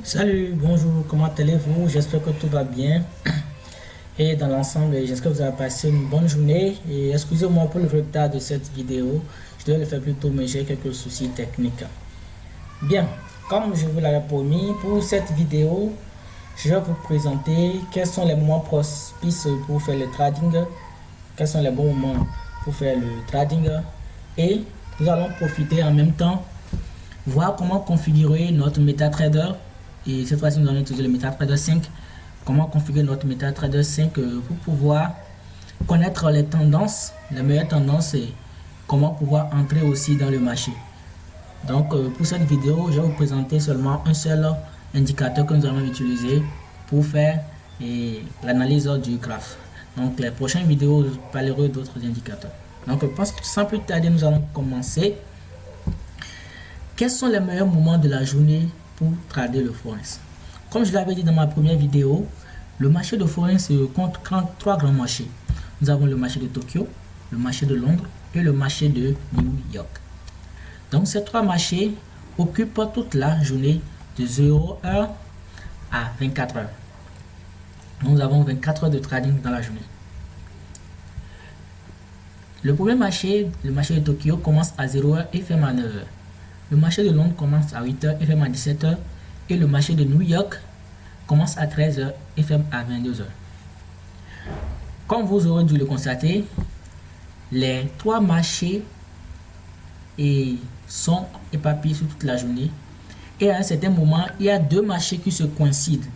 Salut, bonjour, comment allez-vous? J'espère que tout va bien. Et dans l'ensemble, j'espère que vous avez passé une bonne journée. Et excusez-moi pour le retard de cette vidéo. Je devais le faire plus tôt, mais j'ai quelques soucis techniques. Bien, comme je vous l'avais promis, pour cette vidéo, je vais vous présenter quels sont les moments propices pour faire le trading, quels sont les bons moments pour faire le trading. Et nous allons profiter en même temps voir comment configurer notre MetaTrader. Et cette fois-ci, nous allons utiliser le MetaTrader 5. Comment configurer notre MetaTrader 5 pour pouvoir connaître les tendances, les meilleures tendances et comment pouvoir entrer aussi dans le marché. Donc, pour cette vidéo, je vais vous présenter seulement un seul indicateur que nous allons utiliser pour faire l'analyse du graphe. Donc, les prochaines vidéos, je parlerai d'autres indicateurs. Donc, sans plus tarder, nous allons commencer. Quels sont les meilleurs moments de la journée pour trader le Forex? Comme je l'avais dit dans ma première vidéo, le marché de Forex compte trois grands marchés. Nous avons le marché de Tokyo, le marché de Londres et le marché de New York. Donc ces trois marchés occupent toute la journée de 0 h à 24 heures. Nous avons 24 heures de trading dans la journée. Le premier marché, le marché de Tokyo, commence à 0 h et ferme à 9 h. Le marché de Londres commence à 8 h et ferme à 17 h. Et le marché de New York commence à 13 h et ferme à 22 h. Comme vous aurez dû le constater, les trois marchés sont éparpillés sur toute la journée. Et à un certain moment, il y a deux marchés qui se coïncident.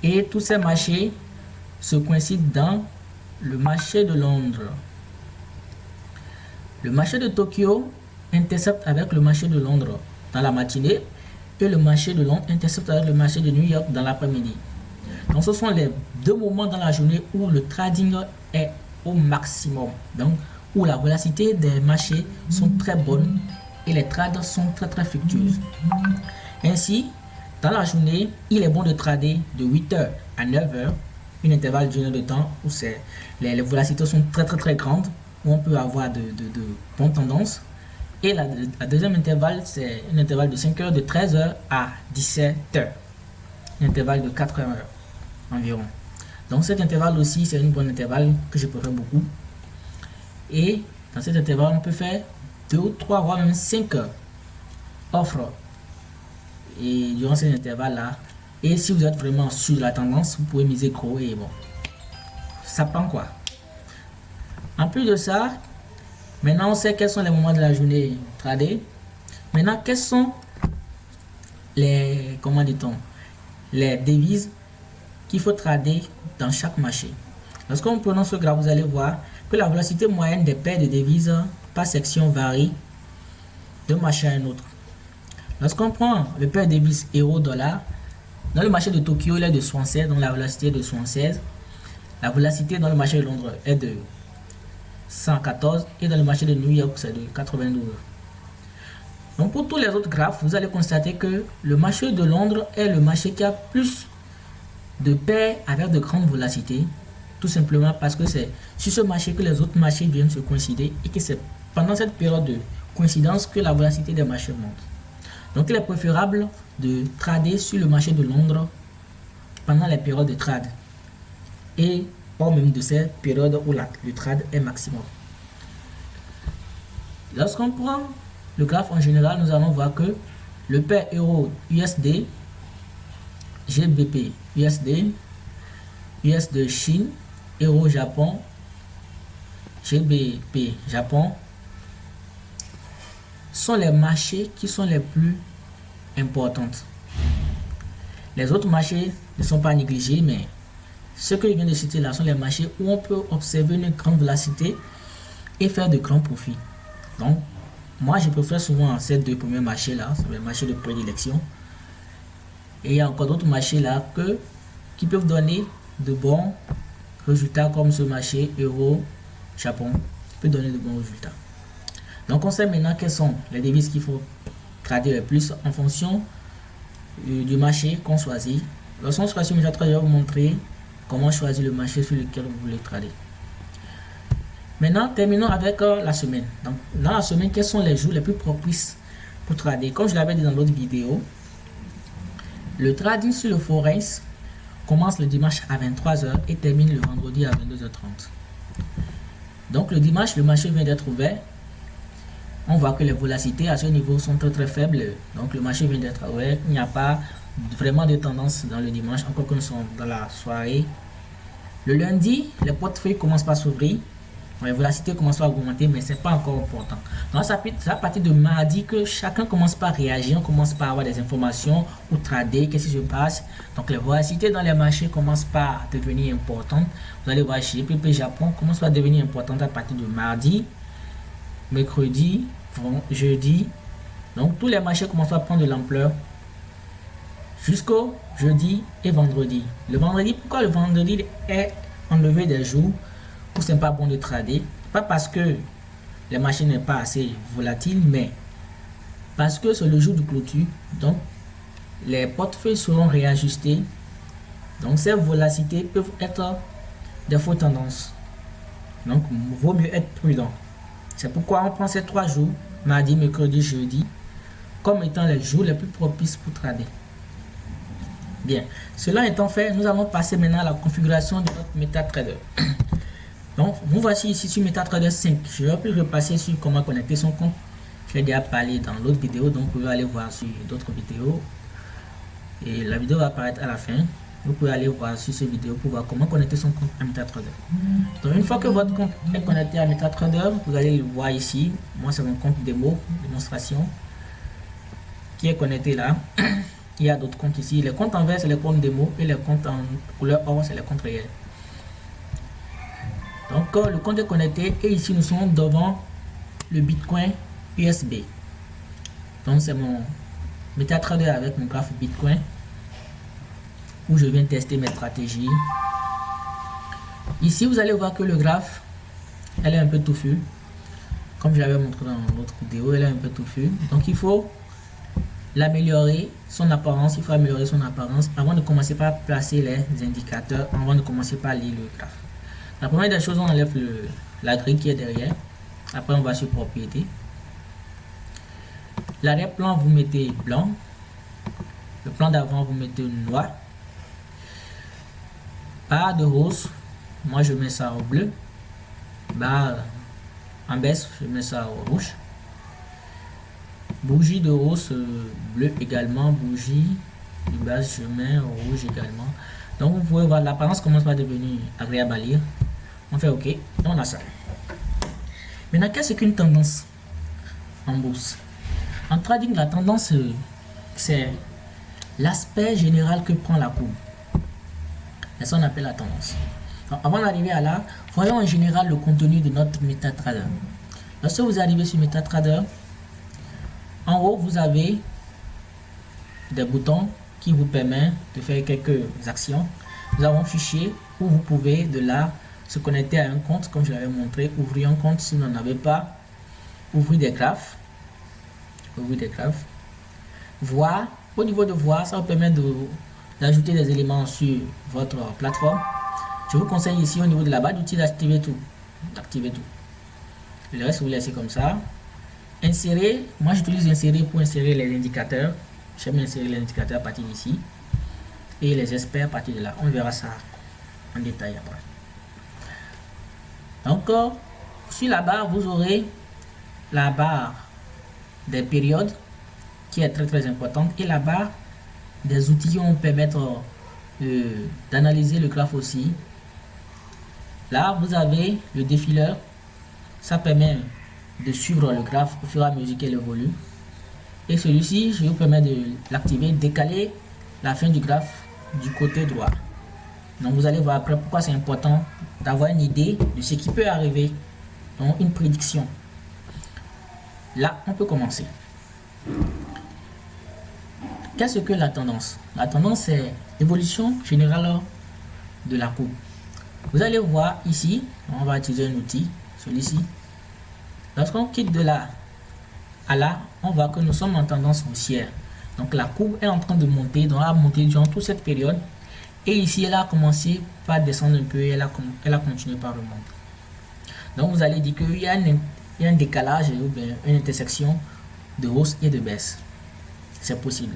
Et tous ces marchés se coïncident dans le marché de Londres. Le marché de Tokyo intercepte avec le marché de Londres dans la matinée et le marché de Londres intercepte avec le marché de New York dans l'après-midi. Donc ce sont les deux moments dans la journée où le trading est au maximum, donc où la volatilité des marchés sont très bonnes et les trades sont très fructueuses. Ainsi, dans la journée, il est bon de trader de 8 h à 9 h, un intervalle d'une heure de temps où les volatilités sont très grandes, où on peut avoir de bonnes tendances. Et la deuxième intervalle, c'est un intervalle de 5 heures, de 13 h à 17 h. Un intervalle de 4 heures environ. Donc cet intervalle aussi, c'est une bonne intervalle que je préfère beaucoup. Et dans cet intervalle, on peut faire 2 ou 3, voire même 5 offres. Et durant cet intervalle-là, et si vous êtes vraiment sur la tendance, vous pouvez miser gros et bon. Ça prend quoi? En plus de ça, maintenant on sait quels sont les moments de la journée trader. Maintenant, quels sont les, comment dit-on, les devises qu'il faut trader dans chaque marché. Lorsqu'on prend ce graphe, vous allez voir que la volatilité moyenne des paires de devises par section varie d'un marché à un autre. Lorsqu'on prend le paire de devises euro-dollar, dans le marché de Tokyo, il est de 76, donc la volatilité est de 76. La volatilité dans le marché de Londres est de 114 et dans le marché de New York, c'est de 92. Donc pour tous les autres graphes, vous allez constater que le marché de Londres est le marché qui a plus de paires avec de grandes volatilités, tout simplement parce que c'est sur ce marché que les autres marchés viennent se coïncider et que c'est pendant cette période de coïncidence que la volatilité des marchés monte. Donc il est préférable de trader sur le marché de Londres pendant les périodes de trade et hors même de ces périodes où le trade est maximum. Lorsqu'on prend le graphe en général, nous allons voir que le paire euro USD, GBP USD, USD Chine, euro Japon, GBP Japon sont les marchés qui sont les plus importants. Les autres marchés ne sont pas négligés, mais ce que je viens de citer là sont les marchés où on peut observer une grande volatilité et faire de grands profits. Donc moi je préfère souvent ces deux premiers marchés là, sont les marchés de prédilection. Et il y a encore d'autres marchés là qui peuvent donner de bons résultats, comme ce marché euro Japon peut donner de bons résultats. Donc on sait maintenant quelles sont les devises qu'il faut trader le plus en fonction du marché qu'on choisit. Lorsqu'on choisit MetaTrader, je vais vous montrer comment choisir le marché sur lequel vous voulez trader. Maintenant, terminons avec la semaine. Donc, dans la semaine, quels sont les jours les plus propices pour trader? Comme je l'avais dit dans l'autre vidéo, Le trading sur le Forex commence le dimanche à 23h et termine le vendredi à 22h30. Donc le dimanche, le marché vient d'être ouvert. On voit que les volatilités à ce niveau sont très faibles. Donc le marché vient d'être ouvert. Il n'y a pas vraiment de tendance dans le dimanche, encore que nous sommes dans la soirée. Le lundi, les portefeuilles commencent par s'ouvrir. Les volatilités commencent à augmenter, mais ce n'est pas encore important. Donc, c'est à partir de mardi que chacun commence par réagir, on commence par avoir des informations ou trader, qu'est-ce qui se passe. Donc, les volatilités dans les marchés commencent par devenir importantes. Vous allez voir chez PP Japon, commence par devenir importante à partir de mardi, mercredi, jeudi. Donc, tous les marchés commencent à prendre de l'ampleur jusqu'au jeudi et vendredi. Le vendredi, pourquoi le vendredi est enlevé des jours où c'est pas bon de trader? Pas parce que les marchés n'est pas assez volatile, mais parce que c'est le jour de clôture. Donc les portefeuilles seront réajustés. Donc ces volatilités peuvent être des fausses tendances. Donc il vaut mieux être prudent. C'est pourquoi on prend ces 3 jours, mardi, mercredi, jeudi, comme étant les jours les plus propices pour trader. Bien, cela étant fait, nous allons passer maintenant à la configuration de notre MetaTrader. Donc, nous voici ici sur MetaTrader 5. Je vais plus repasser sur comment connecter son compte. J'ai déjà parlé dans l'autre vidéo, donc vous pouvez aller voir sur d'autres vidéos. Et la vidéo va apparaître à la fin. Vous pouvez aller voir sur cette vidéo pour voir comment connecter son compte à MetaTrader. Donc, une fois que votre compte est connecté à MetaTrader, vous allez le voir ici. Moi, c'est mon compte démo, démonstration, qui est connecté là. Il y a d'autres comptes ici. Les comptes en vert, c'est les comptes démo, et les comptes en couleur or, c'est les comptes réels. Donc le compte est connecté et ici nous sommes devant le Bitcoin USB. Donc c'est mon MetaTrader avec mon graphe Bitcoin où je viens tester mes stratégies. Ici vous allez voir que le graphe, elle est un peu touffue. Comme je l'avais montré dans l'autre vidéo, elle est un peu touffue. Donc il faut l'améliorer, son apparence. Il faut améliorer son apparence avant de commencer par placer les indicateurs, avant de commencer par lire le graphe. La première des choses, on enlève la grille qui est derrière. Après, on va sur propriété. L'arrière-plan, vous mettez blanc. Le plan d'avant, vous mettez noir. Barre de hausse, moi je mets ça au bleu. Barre en baisse, je mets ça au rouge. Bougie de hausse, bleu également. Bougie de base, je mets au rouge également. Donc vous pouvez voir, l'apparence commence par devenir agréable à lire. On fait OK, et on a ça. Maintenant, qu'est-ce qu'une tendance en bourse? En trading, la tendance, c'est l'aspect général que prend la courbe. C'est ça qu'on appelle la tendance. Donc, avant d'arriver à là, voyons en général le contenu de notre MetaTrader. Lorsque vous arrivez sur MetaTrader, en haut, vous avez des boutons qui vous permettent de faire quelques actions. Nous avons un fichier où vous pouvez de là se connecter à un compte, comme je l'avais montré, ouvrir un compte si vous n'en avez pas, ouvrir des graphes, voir, au niveau de voir, ça vous permet d'ajouter des éléments sur votre plateforme. Je vous conseille ici au niveau de la barre d'outils d'activer tout, le reste vous laissez comme ça. Insérer, moi j'utilise insérer pour insérer les indicateurs. J'aime insérer les indicateurs à partir d'ici et les experts à partir de là. On verra ça en détail après. Donc, sur la barre, vous aurez la barre des périodes qui est très importante et la barre des outils qui vont permettre d'analyser le graphe aussi. Là, vous avez le défileur. Ça permet de suivre le graphe au fur et à mesure qu'il évolue. Et celui-ci, je vous permets de l'activer, décaler la fin du graphe du côté droit. Donc vous allez voir après pourquoi c'est important d'avoir une idée de ce qui peut arriver, donc une prédiction. Là, on peut commencer. Qu'est-ce que la tendance? La tendance, c'est l'évolution générale de la courbe. Vous allez voir ici, on va utiliser un outil, celui-ci. Lorsqu'on quitte de là à là, on voit que nous sommes en tendance haussière. Donc la courbe est en train de monter, donc elle a monté durant toute cette période. Et ici, elle a commencé par descendre un peu et elle a continué par remonter. Donc vous allez dire qu'il y a un décalage ou bien une intersection de hausse et de baisse. C'est possible.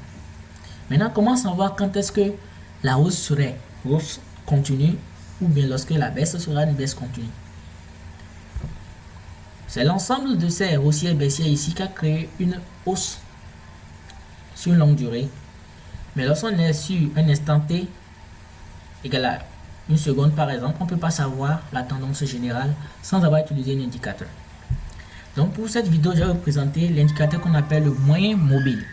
Maintenant, comment savoir quand est-ce que la hausse serait hausse continue ou bien lorsque la baisse sera une baisse continue? C'est l'ensemble de ces haussiers et baissiers ici qui a créé une hausse sur une longue durée. Mais lorsqu'on est sur un instant T égal à une seconde par exemple, on ne peut pas savoir la tendance générale sans avoir utilisé un indicateur. Donc pour cette vidéo, je vais vous présenter l'indicateur qu'on appelle le moyen mobile.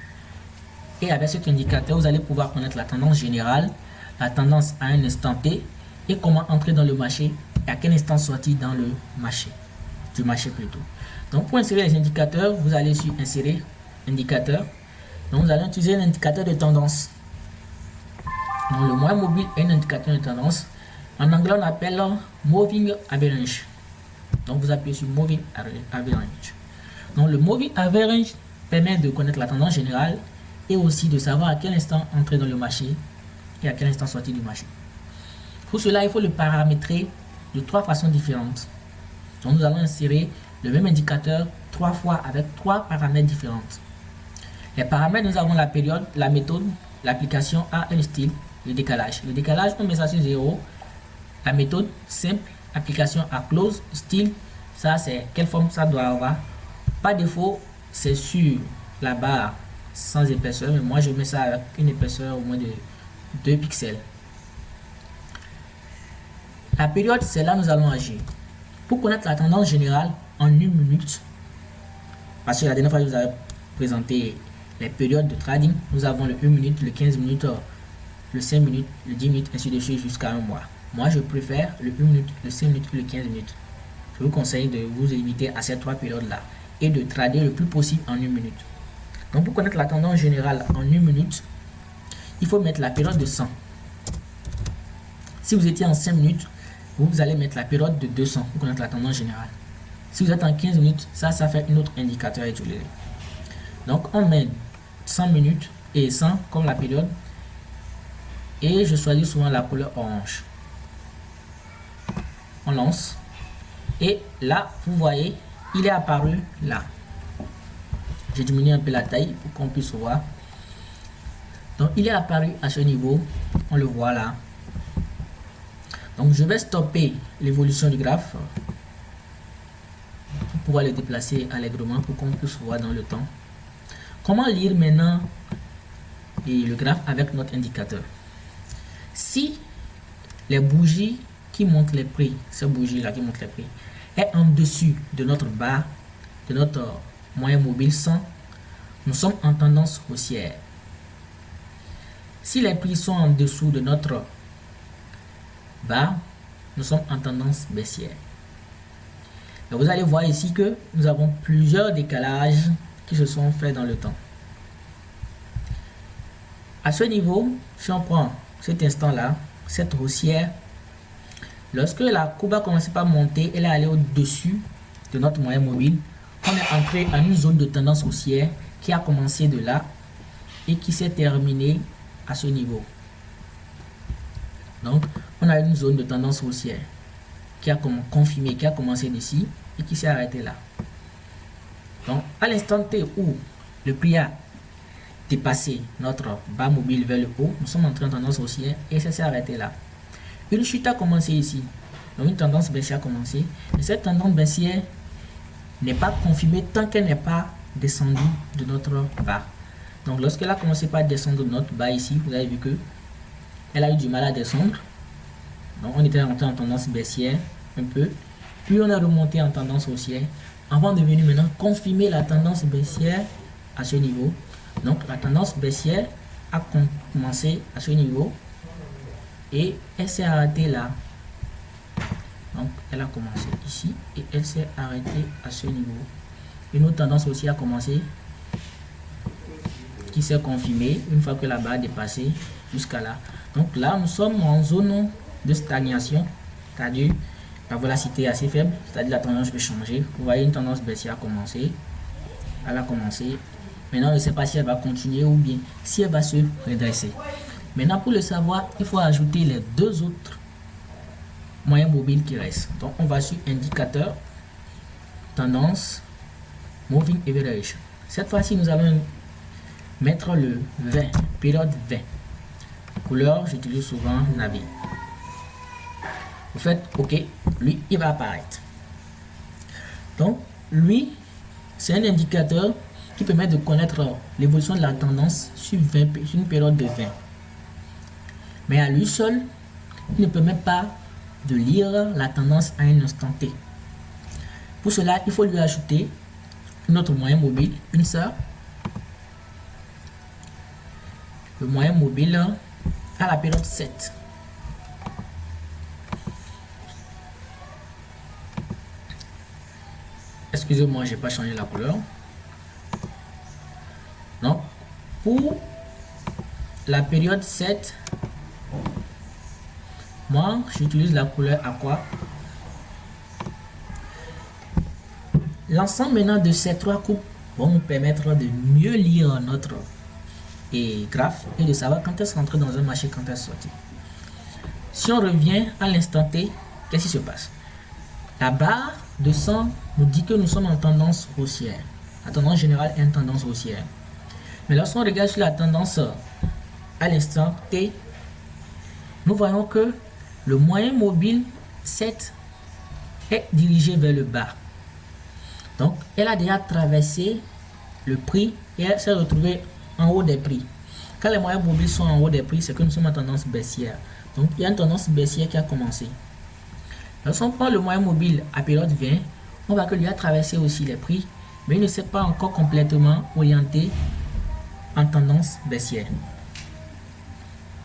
Et avec cet indicateur, vous allez pouvoir connaître la tendance générale, la tendance à un instant T et comment entrer dans le marché et à quel instant sortir dans le marché, du marché plutôt. Donc pour insérer les indicateurs, vous allez sur insérer indicateur. Donc vous allez utiliser l'indicateur de tendance. Donc le moyen mobile est un indicateur de tendance. En anglais, on appelle Moving Average. Donc vous appuyez sur Moving Average. Donc le Moving Average permet de connaître la tendance générale et aussi de savoir à quel instant entrer dans le marché et à quel instant sortir du marché. Pour cela, il faut le paramétrer de 3 façons différentes. Donc nous allons insérer le même indicateur 3 fois avec 3 paramètres différents. Les paramètres, nous avons la période, la méthode, l'application A et le style, le décalage. Le décalage, on met ça sur 0. La méthode, simple, application à close, style, ça c'est quelle forme ça doit avoir. Par défaut, c'est sur la barre sans épaisseur, mais moi je mets ça avec une épaisseur au moins de 2 pixels. La période, c'est là nous allons agir. Pour connaître la tendance générale en 1 minute, parce que la dernière fois je vous avais présenté les périodes de trading, nous avons le 1 minute, le 15 minutes, le 5 minutes, le 10 minutes, ainsi de suite jusqu'à un mois. Moi, je préfère le 1 minute, le 5 minutes et le 15 minutes. Je vous conseille de vous limiter à ces 3 périodes-là et de trader le plus possible en 1 minute. Donc, pour connaître la tendance générale en 1 minute, il faut mettre la période de 100. Si vous étiez en 5 minutes, vous allez mettre la période de 200 pour connaître la tendance générale. Si vous êtes en 15 minutes, ça fait un autre indicateur à utiliser. Donc, on met 100 minutes et 100 comme la période. Et je choisis souvent la couleur orange. On lance. Et là, vous voyez, il est apparu là. J'ai diminué un peu la taille pour qu'on puisse voir. Donc, il est apparu à ce niveau. On le voit là. Donc, je vais stopper l'évolution du graphe pour pouvoir le déplacer allègrement pour qu'on puisse voir dans le temps. Comment lire maintenant le graphe avec notre indicateur? Si les bougies qui montrent les prix, ces bougies là qui montrent les prix, est en dessus de notre barre, de notre moyen mobile 100, nous sommes en tendance haussière. Si les prix sont en dessous de notre barre, nous sommes en tendance baissière. Et vous allez voir ici que nous avons plusieurs décalages qui se sont faits dans le temps. À ce niveau, si on prend cet instant-là, cette haussière, lorsque la courbe a commencé par monter, elle est allée au-dessus de notre moyen mobile. On est entré en une zone de tendance haussière qui a commencé de là et qui s'est terminée à ce niveau. Donc, on a une zone de tendance haussière qui a confirmé, qui a commencé d'ici et qui s'est arrêtée là. Donc, à l'instant T où le prix a dépassé notre bas mobile vers le haut, nous sommes entrés en tendance haussière et ça s'est arrêté là. Une chute a commencé ici. Donc, une tendance baissière a commencé. Et cette tendance baissière n'est pas confirmée tant qu'elle n'est pas descendue de notre bas. Donc, lorsqu'elle a commencé par descendre de notre bas ici, vous avez vu que elle a eu du mal à descendre. Donc, on était rentré en tendance baissière un peu. Puis, on a remonté en tendance haussière avant de venir maintenant confirmer la tendance baissière à ce niveau. Donc, la tendance baissière a commencé à ce niveau et elle s'est arrêtée là. Donc, elle a commencé ici et elle s'est arrêtée à ce niveau. Une autre tendance aussi a commencé qui s'est confirmée une fois que la barre a dépassé jusqu'à là. Donc là, nous sommes en zone de stagnation, c'est-à-dire la volatilité est assez faible, c'est-à-dire la tendance peut changer. Vous voyez, une tendance baissière a commencé. Elle a commencé. Maintenant, on ne sait pas si elle va continuer ou bien si elle va se redresser. Maintenant, pour le savoir, il faut ajouter les deux autres moyens mobiles qui restent. Donc, on va sur indicateur, tendance, moving average. Cette fois-ci, nous allons mettre le 20, période 20. Couleur, j'utilise souvent navy. Vous faites OK, lui, il va apparaître. Donc, lui, c'est un indicateur qui permet de connaître l'évolution de la tendance sur une période de 20. Mais à lui seul, il ne permet pas de lire la tendance à un instant T. Pour cela, il faut lui ajouter notre moyen mobile, une sœur. Le moyen mobile à la période 7. Excusez-moi, j'ai pas changé la couleur. Donc, pour la période 7, moi, j'utilise la couleur aqua. L'ensemble maintenant de ces trois coupes vont nous permettre de mieux lire notre graphe et de savoir quand est-ce rentrer dans un marché, quand est-ce sortir. Si on revient à l'instant T, qu'est-ce qui se passe? La barre de 100 nous dit que nous sommes en tendance haussière. La tendance générale est une tendance haussière. Mais lorsqu'on regarde sur la tendance à l'instant T, nous voyons que le moyen mobile 7 est dirigé vers le bas. Donc, elle a déjà traversé le prix et elle s'est retrouvée en haut des prix. Quand les moyens mobiles sont en haut des prix, c'est que nous sommes en tendance baissière. Donc, il y a une tendance baissière qui a commencé. Lorsqu'on prend le moyen mobile à période 20, on voit que lui a traversé aussi les prix, mais il ne s'est pas encore complètement orienté en tendance baissière.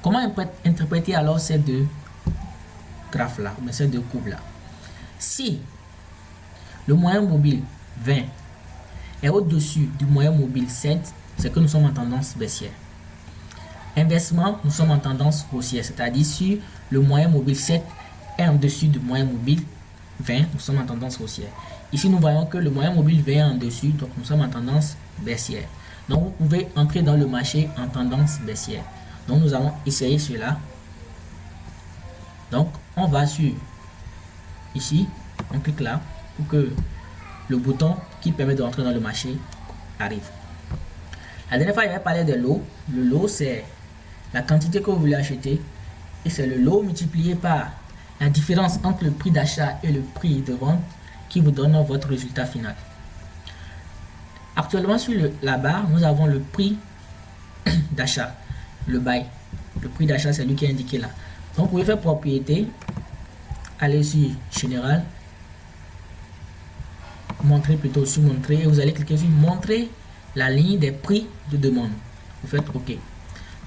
Comment interpréter alors ces deux graphes-là, ces deux courbes-là? Si le moyen mobile 20 est au-dessus du moyen mobile 7, c'est que nous sommes en tendance baissière. Inversement, nous sommes en tendance haussière, c'est-à-dire si le moyen mobile 7 est en dessus du moyen mobile 20, nous sommes en tendance haussière. Ici, nous voyons que le moyen mobile 20 est en dessus, donc nous sommes en tendance baissière. Donc, vous pouvez entrer dans le marché en tendance baissière. Donc, nous allons essayer cela. Donc, on va sur ici, on clique là pour que le bouton qui permet de rentrer dans le marché arrive. La dernière fois, il avait parlé de lot. Le lot, c'est la quantité que vous voulez acheter et c'est le lot multiplié par la différence entre le prix d'achat et le prix de vente qui vous donne votre résultat final. Actuellement, sur la barre, nous avons le prix d'achat, le buy. Le prix d'achat, c'est lui qui est indiqué là. Donc, vous pouvez faire propriété, aller sur général, montrer plutôt sur montrer, et vous allez cliquer sur montrer la ligne des prix de demande. Vous faites OK.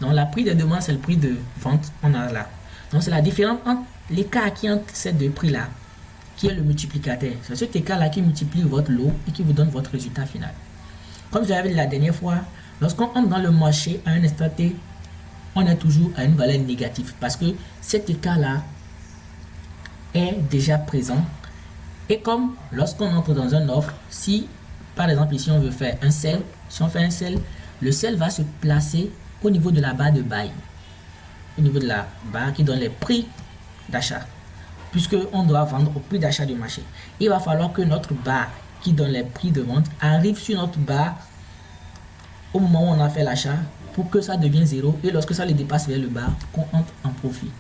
Donc, la prix de demande, c'est le prix de vente, on a là. Donc, c'est la différence entre l'écart qui est entre ces deux prix-là, qui est le multiplicateur. C'est cet écart-là qui multiplie votre lot et qui vous donne votre résultat final. Comme je l'avais dit la dernière fois, lorsqu'on entre dans le marché à un instant T, on est toujours à une valeur négative parce que cet écart-là est déjà présent. Et comme lorsqu'on entre dans une offre, si par exemple ici on veut faire un sell, si on fait un sell, le sell va se placer au niveau de la barre de buy, au niveau de la barre qui donne les prix d'achat, puisque on doit vendre au prix d'achat du marché. Il va falloir que notre barre qui donne les prix de vente arrive sur notre barre au moment où on a fait l'achat pour que ça devienne 0 et lorsque ça le dépasse vers le bas, qu'on entre en profit.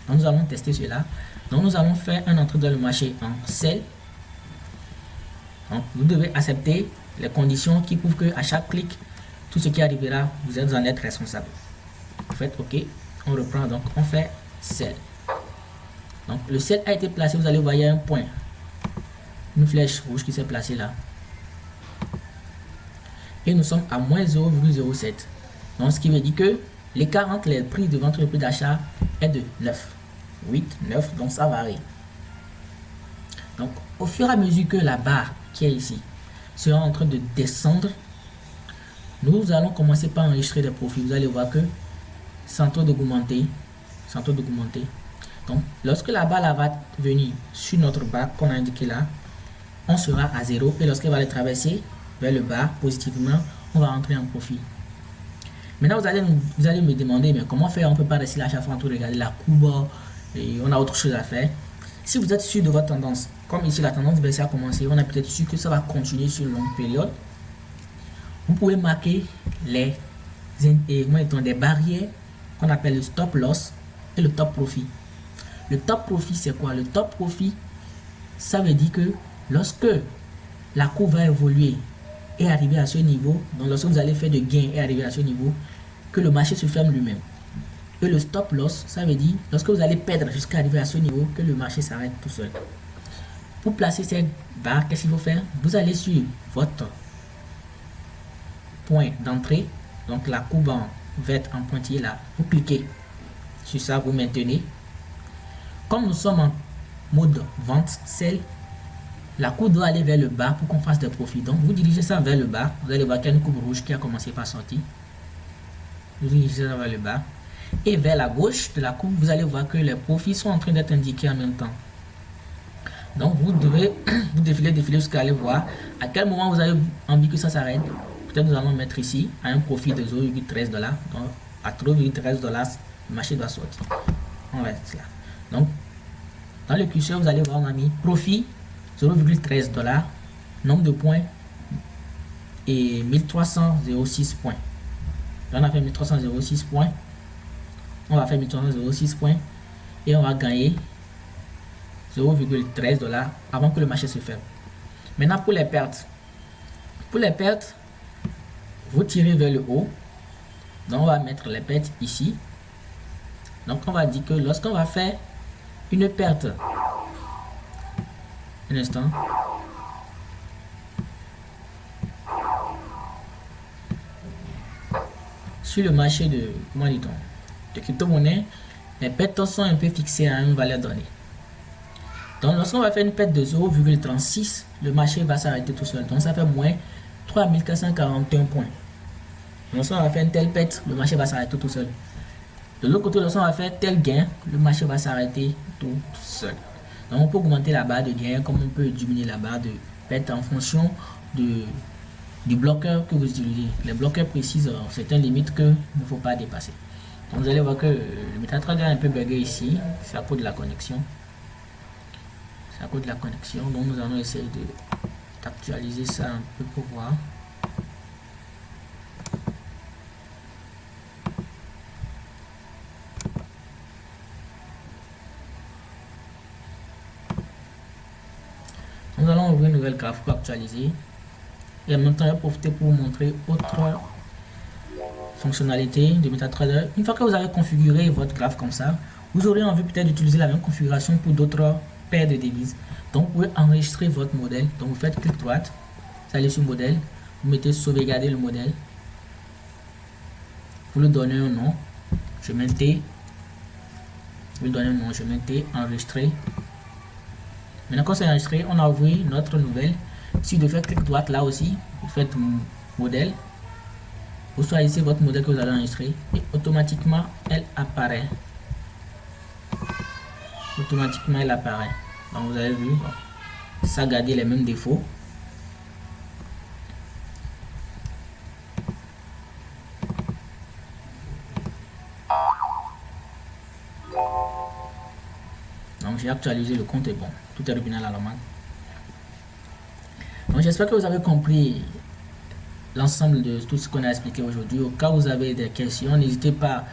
Donc nous allons tester cela. Donc nous allons faire un entrée dans le marché en sell. Donc vous devez accepter les conditions qui prouvent que à chaque clic, tout ce qui arrivera, vous en êtes responsable. Vous faites OK, on reprend, donc on fait sell. Donc le sell a été placé, vous allez voir il y a un point, une flèche rouge qui s'est placée là. Et nous sommes à moins 0,07. Donc ce qui veut dire que l'écart entre les prix de vente et le prix d'achat est de 9. 8, 9, donc ça varie. Donc au fur et à mesure que la barre qui est ici sera en train de descendre, nous allons commencer par enregistrer des profits. Vous allez voir que c'est en train d'augmenter, Donc lorsque la barre là va venir sur notre barre qu'on a indiqué là, on sera à 0 et lorsqu'elle va le traverser vers le bas positivement, on va entrer en profit. Maintenant, vous allez me demander, mais comment faire? On ne peut pas rester là à chaque fois en train de regarder la courbe et on a autre chose à faire. Si vous êtes sûr de votre tendance, comme ici la tendance baissière a commencé, on est peut-être sûr que ça va continuer sur une longue période. Vous pouvez marquer les des barrières qu'on appelle le stop loss et le top profit. Le top profit, c'est quoi? Le top profit, ça veut dire que lorsque la courbe va évoluer et arriver à ce niveau, donc lorsque vous allez faire de gains et arriver à ce niveau, que le marché se ferme lui-même. Et le stop loss, ça veut dire lorsque vous allez perdre jusqu'à arriver à ce niveau, que le marché s'arrête tout seul. Pour placer cette barre, qu'est-ce qu'il faut faire? Vous allez sur votre point d'entrée, donc la courbe en verte en pointillé là, vous cliquez sur ça, vous maintenez. Comme nous sommes en mode vente sell, la courbe doit aller vers le bas pour qu'on fasse des profits. Donc vous dirigez ça vers le bas, vous allez voir qu'il y a une courbe rouge qui a commencé par sortir. Vous dirigez ça vers le bas et vers la gauche de la courbe, vous allez voir que les profits sont en train d'être indiqués en même temps. Donc vous devez vous défiler jusqu'à aller voir à quel moment vous avez envie que ça s'arrête. Peut-être nous allons mettre ici à un profit de 0,13 $. Donc à 0,13 $, le marché doit sortir. On reste là. Donc dans le curseur, vous allez voir, on a mis profit 0,13 $, nombre de points et 1306 points. Donc on a fait 1306 points. On va faire 1306 points et on va gagner 0,13 $ avant que le marché se ferme. Maintenant pour les pertes. Pour les pertes, vous tirez vers le haut. Donc on va mettre les pertes ici. Donc on va dire que lorsqu'on va faire une perte, un instant, sur le marché de, comment dit-on, de crypto-monnaie, les pertes sont un peu fixées à une valeur donnée. Donc lorsqu'on va faire une perte de 0,36, le marché va s'arrêter tout seul. Donc ça fait moins 3441 points. Lorsqu'on va faire une telle perte, le marché va s'arrêter tout seul. De l'autre côté, lorsqu'on va faire tel gain, le marché va s'arrêter tout seul. Donc on peut augmenter la barre de gain comme on peut diminuer la barre de perte en fonction du bloqueur que vous utilisez. Les bloqueurs précisent certaines limites qu'il ne faut pas dépasser. Donc vous allez voir que le MetaTrader est un peu bugué ici. C'est à cause de la connexion. C'est à cause de la connexion. Donc nous allons essayer d'actualiser ça un peu pour voir. Nous allons ouvrir une nouvelle graphe pour actualiser. Et en même temps, je vais profiter pour vous montrer autre fonctionnalité de MetaTrader. Une fois que vous avez configuré votre graphe comme ça, vous aurez envie peut-être d'utiliser la même configuration pour d'autres paires de devises. Donc vous pouvez enregistrer votre modèle. Donc vous faites clic droite, vous allez sur modèle, vous mettez sauvegarder le modèle, vous lui donnez un nom, je mettais, vous lui donnez un nom, je mettais enregistrer. Maintenant quand c'est enregistré, on a ouvert notre nouvelle. Si vous faites clic droite là aussi, vous faites modèle, vous choisissez votre modèle que vous allez enregistrer et automatiquement elle apparaît. Automatiquement elle apparaît. Donc vous avez vu, ça garde les mêmes défauts. Donc j'ai actualisé, le compte est bon, tout est revenu à la normale. Donc j'espère que vous avez compris l'ensemble de tout ce qu'on a expliqué aujourd'hui. Au cas où vous avez des questions, n'hésitez pas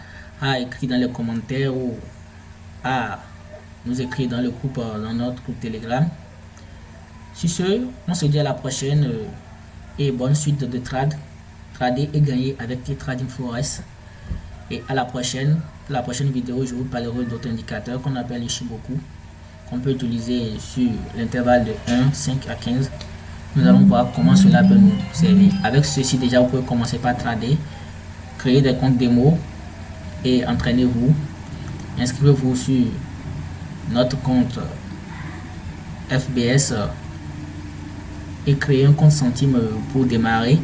à écrire dans les commentaires ou à nous écrire dans le groupe, dans notre groupe Telegram. Sur ce, on se dit à la prochaine et bonne suite de trader et gagner avec les Trading Forex. Et à la prochaine. Pour la prochaine vidéo, je vous parlerai d'autres indicateurs qu'on appelle Ichimoku, qu'on peut utiliser sur l'intervalle de 1, 5 à 15. Nous allons voir comment cela peut nous servir. Avec ceci, déjà, vous pouvez commencer par trader, créer des comptes démo et entraînez-vous. Inscrivez-vous sur notre compte FBS et créez un compte centime pour démarrer.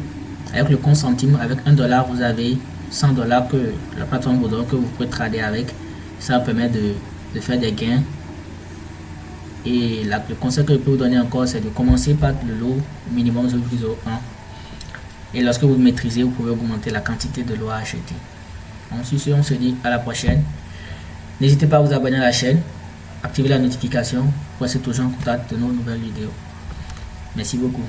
Avec le compte centime, avec $1, vous avez 100 $ que la plateforme vous donne, que vous pouvez trader avec. Ça permet de faire des gains. Et le conseil que je peux vous donner encore, c'est de commencer par le lot minimum 0,01. Et lorsque vous maîtrisez, vous pouvez augmenter la quantité de l'eau à acheter. Donc sur ce, on se dit à la prochaine. N'hésitez pas à vous abonner à la chaîne, activer la notification pour être toujours en contact de nos nouvelles vidéos. Merci beaucoup.